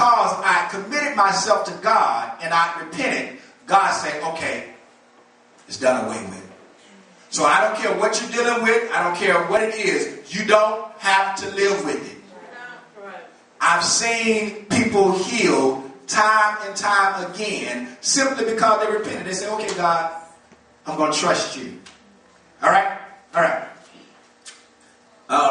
because I committed myself to God and I repented, God said, okay, it's done away with. So I don't care what you're dealing with. I don't care what it is. You don't have to live with it. I've seen people healed time and time again simply because they repented. They say, okay, God, I'm going to trust you. All right? All right.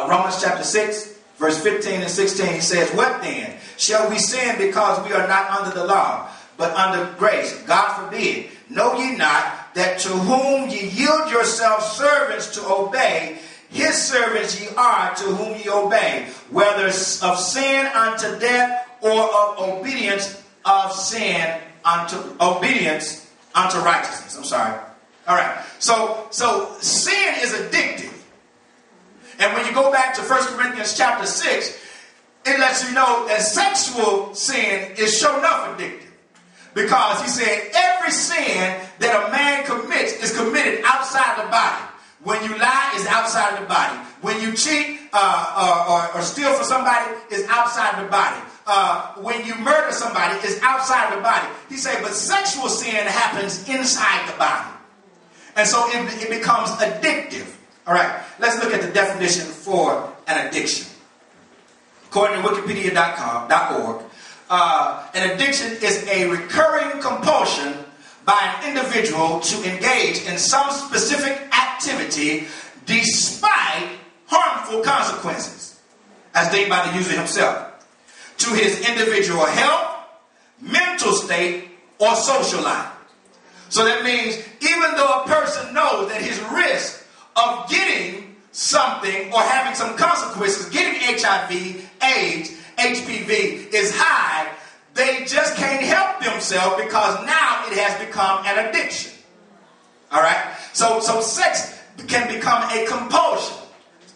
Romans chapter 6, verse 15 and 16 says, what then? Shall we sin because we are not under the law, but under grace? God forbid. Know ye not that to whom ye yield yourselves servants to obey, his servants ye are to whom ye obey, whether of sin unto death or of obedience of sin unto obedience unto righteousness. I'm sorry. All right. So sin is addictive. And when you go back to 1 Corinthians chapter 6, it lets you know that sexual sin is sure enough addictive. Because he said every sin that a man commits is committed outside the body. When you lie, is outside of the body. When you cheat or steal from somebody, is outside the body. When you murder somebody, is outside the body. He said, but sexual sin happens inside the body. And so it becomes addictive. All right, let's look at the definition for an addiction. According to Wikipedia.org, an addiction is a recurring compulsion by an individual to engage in some specific activity despite harmful consequences, as named by the user himself, to his individual health, mental state, or social life. So that means even though a person knows that his risk of getting something or having some consequences, getting HIV, AIDS, HPV is high, they just can't help themselves because now it has become an addiction. All right? So sex can become a compulsion.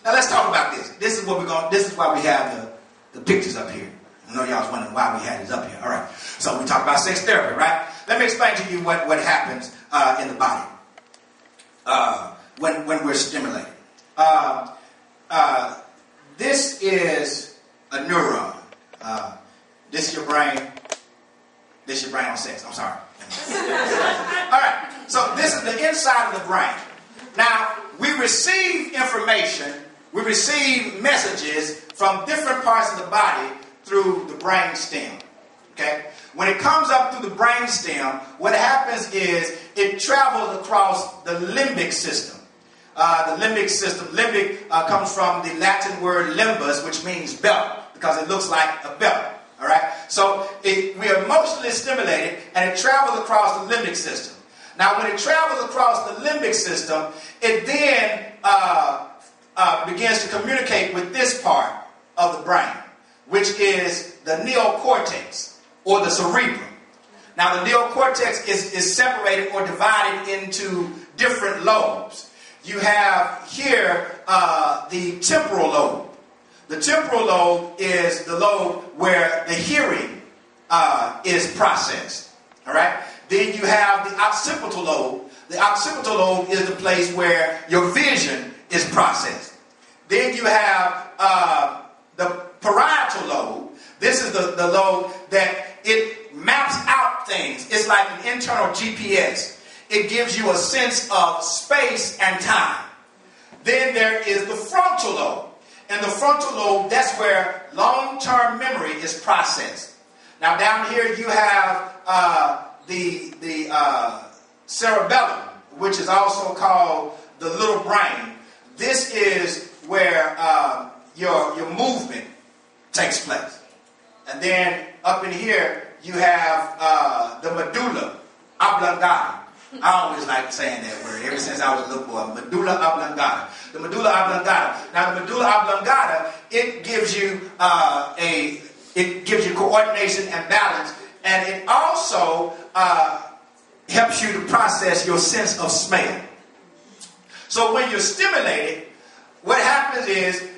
Now let's talk about this. This is why we have the pictures up here. I know y'all was wondering why we had this up here. All right. So we talk about sex therapy, right? Let me explain to you what happens in the body when we're stimulated. This is a neuron. This is your brain. This is your brain on sex. I'm sorry. All right. So this is the inside of the brain. Now, we receive information. We receive messages from different parts of the body through the brain stem. Okay? When it comes up through the brain stem, what happens is it travels across the limbic system. The limbic system. Limbic comes from the Latin word limbus, which means belt, because it looks like a belt. All right? So we are emotionally stimulated, and it travels across the limbic system. Now, when it travels across the limbic system, it then begins to communicate with this part of the brain, which is the neocortex, or the cerebrum. Now, the neocortex is separated or divided into different lobes. You have here the temporal lobe. The temporal lobe is the lobe where the hearing is processed. All right? Then you have the occipital lobe. The occipital lobe is the place where your vision is processed. Then you have the parietal lobe. This is the lobe that it maps out things. It's like an internal GPS. It gives you a sense of space and time. Then there is the frontal lobe. And the frontal lobe, that's where long-term memory is processed. Now down here you have the cerebellum, which is also called the little brain. This is where your movement takes place. And then up in here you have the medulla oblongata. I always like saying that word ever since I was a little boy. Medulla oblongata. The medulla oblongata. Now the medulla oblongata, it gives you coordination and balance, and it also helps you to process your sense of smell. So when you're stimulated, what happens is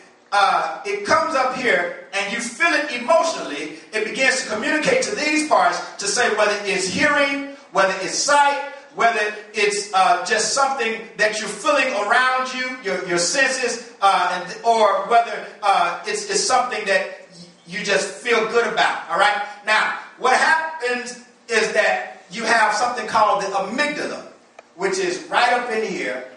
it comes up here and you feel it emotionally. It begins to communicate to these parts to say whether it's hearing, whether it's sight, whether it's just something that you're feeling around you, your senses, or whether it's something that you just feel good about. All right. Now, what happens is that you have something called the amygdala, which is right up in here,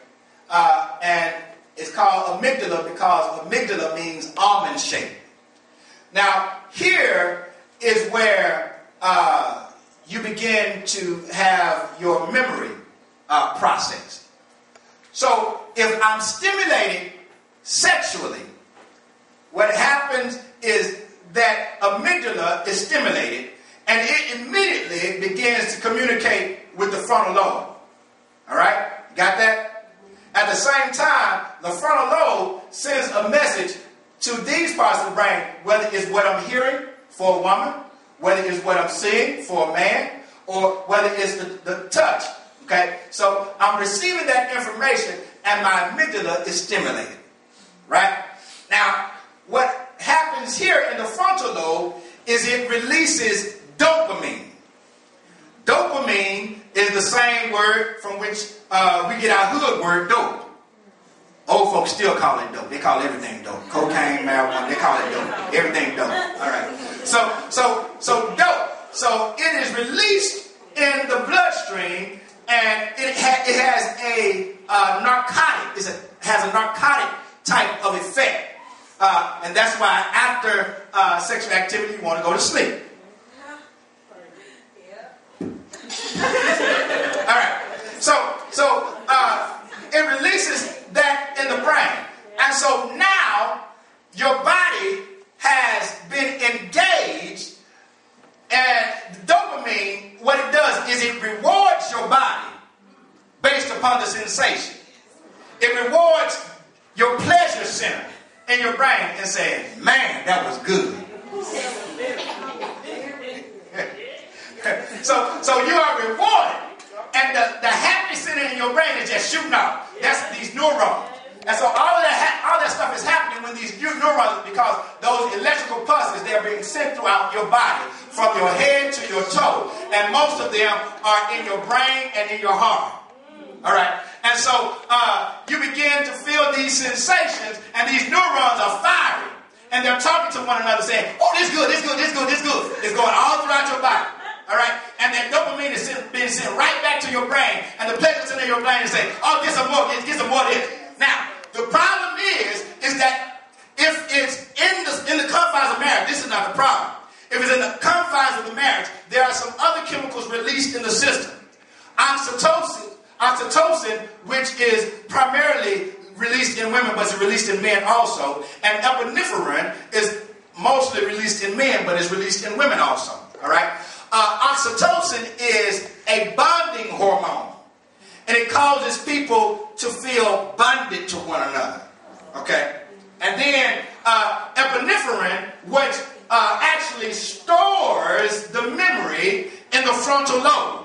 and it's called amygdala because amygdala means almond shape. Now, here is where you begin to have your memory process. So, if I'm stimulated sexually, what happens is that amygdala is stimulated, and it immediately begins to communicate with the frontal lobe. All right? Got that? At the same time, the frontal lobe sends a message to these parts of the brain, whether it's what I'm hearing for a woman, whether it's what I'm seeing for a man, or whether it's the touch. Okay? So I'm receiving that information, and my amygdala is stimulated. Right? Now, what happens here in the frontal lobe is it releases dopamine. Dopamine is the same word from which we get our hood word dope. Old folks still call it dope. They call everything dope. Cocaine, marijuana, they call it dope. Everything dope. All right. So dope. So it is released in the bloodstream, and it has a narcotic. It has a narcotic type of effect. And that's why after sexual activity, you want to go to sleep. All right. So it releases that in the brain. And so now your body has been engaged, and dopamine, what it does is it rewards your body based upon the sensation. It rewards your pleasure center in your brain and saying, man, that was good. So you are rewarded, and the happy center in your brain is just shooting off. That's these neurons. And so all that stuff is happening when these neurons, because those electrical pulses, they're being sent throughout your body from your head to your toe, and most of them are in your brain and in your heart. All right. And so you begin to feel these sensations, and these neurons are firing, and they're talking to one another saying, oh, this good, this good, this good, this good. It's going all throughout your body. All right? And that dopamine is being sent right back to your brain, and the pleasure center in your brain is saying, oh, get some more, get some more of this. Now, the problem is that if it's in the confines of marriage, this is not the problem. If it's in the confines of the marriage, there are some other chemicals released in the system. Oxytocin, which is primarily released in women, but it's released in men also. And epinephrine is mostly released in men, but it's released in women also. All right? Oxytocin is a bonding hormone, and it causes people to feel bonded to one another. Okay? And then epinephrine, which actually stores the memory in the frontal lobe.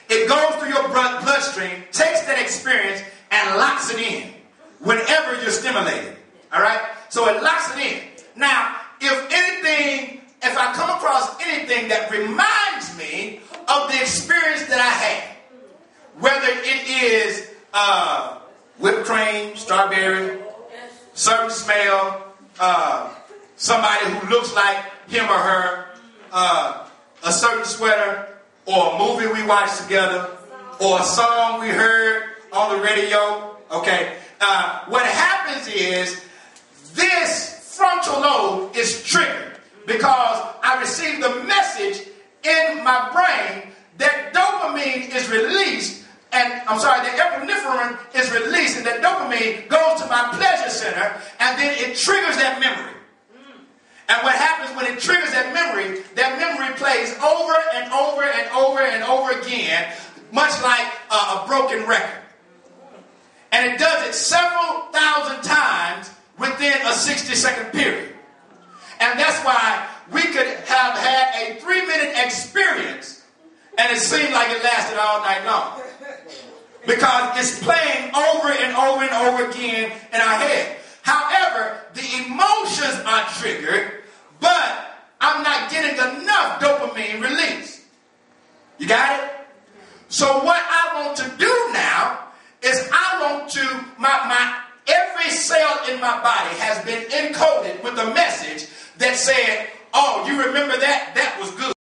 It goes through your bloodstream, takes that experience, and locks it in whenever you're stimulated. All right? So it locks it in. Now, if I come across anything that reminds me of the experience that I had, whether it is whipped cream, strawberry, certain smell, somebody who looks like him or her, a certain sweater, or a movie we watched together, or a song we heard on the radio, okay? What happens is this frontal lobe is triggered because I received the message in my brain that dopamine is released, that epinephrine is released, and that dopamine goes to my pleasure center, and then it triggers that memory. And what happens when it triggers that memory plays over and over and over and over again, much like a broken record. And it does it several thousand times within a 60-second period. And that's why we could have had a 3-minute experience, and it seemed like it lasted all night long. Because it's playing over and over and over again in our head. However, the emotions are triggered, but I'm not getting enough dopamine release. You got it? So what I want to do now is every cell in my body has been encoded with a message that said, Oh, you remember that? That was